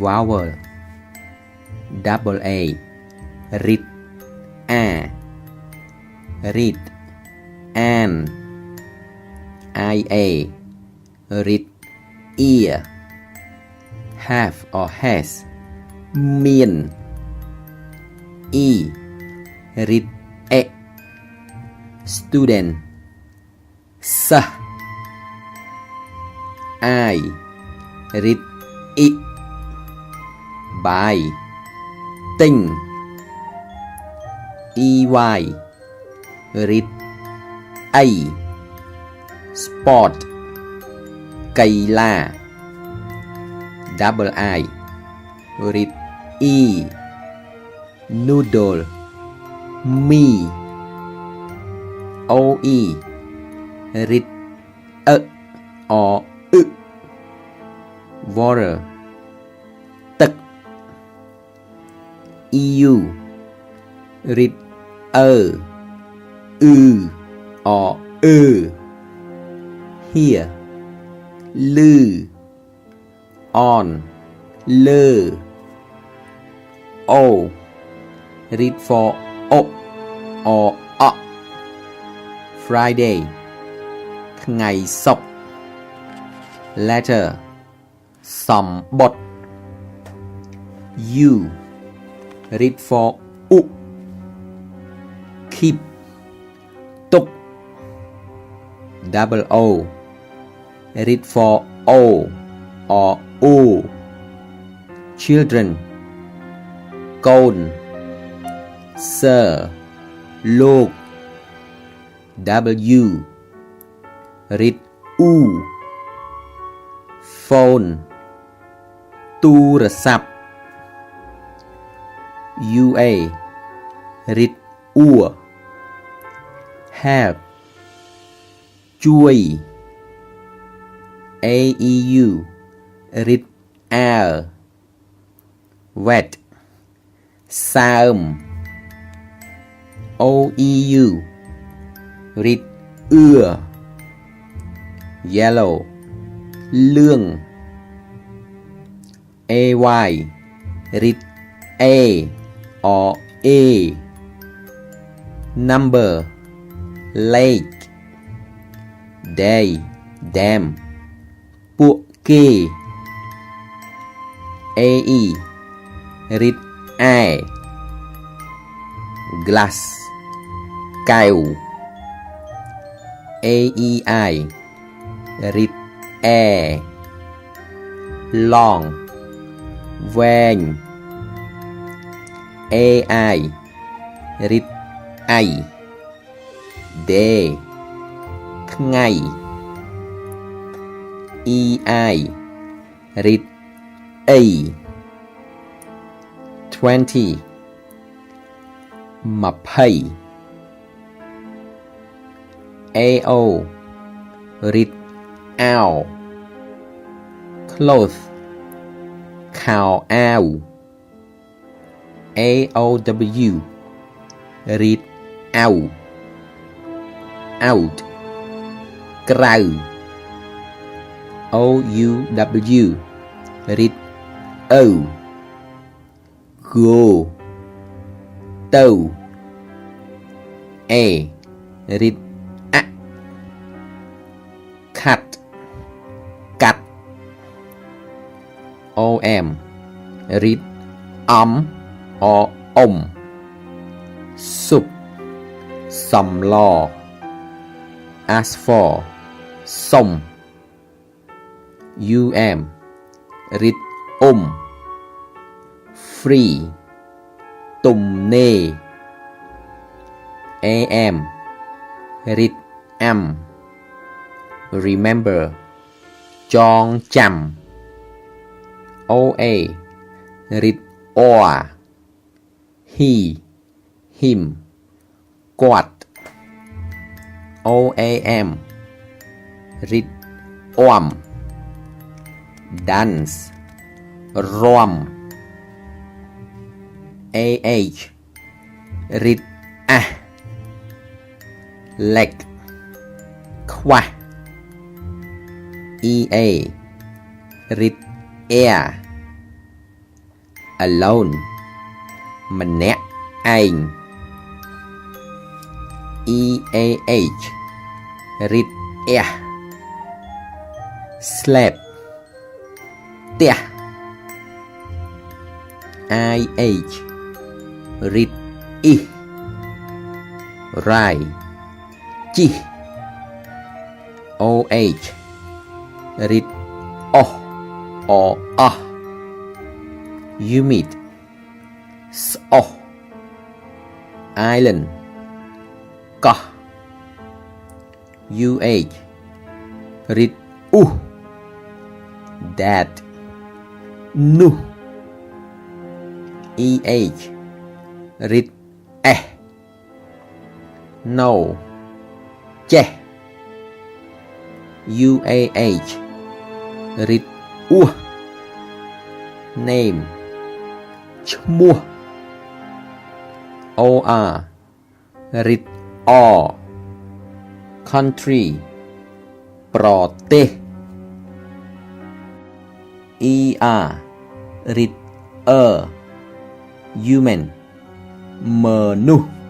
Vowel double A read a read an ia read ear have or has mean e read a student s I read it by thing ey read a sport กีฬา double I read e noodle me oe read or water ตึก eu read or here ลือ on เลอ o read for o or Friday ថ្ងៃศุกร์ letter สมบท you read for u keep ตุก double o read for o or o children โกน sir ลูก w read u phone ទូរស័ព្ទ ua read អួរ help ជួយ aeu read air wet សើម oeu read เอื้อ yellow เรื่อง ay read a or a number lake day dam ពួកគេ ae read I glass កែវ aei read air long វែង ai read I day ថ្ងៃ ei read a 20 20 ao read owl cloth ខោអាវ aow read out out ក្រៅ ouw read o go ទៅ a read a ខាត់កាត់ om read or soup សម្ល as for សុំ um read free ទំនេរ am read am remember ចងចាំ oa read or he him គាត់ oam read om dance រាំ ah read leg ខ្វះ ea read air alone ម្នាក់ឯង eah រឹតអះ sleep ផ្ទះ ih រឹតអ៊ី ride ជិះ oh រឹតអស់អអស់ humid ស្អុះ island កោះ uh រឹតអ៊ូ that នោះ eh រឹតអេះ no ចេះ uah រឹតអ៊ោះ name ឈ្មោះ or រឹតអ country ប្រទេស er រឹតhuman មនុស្ស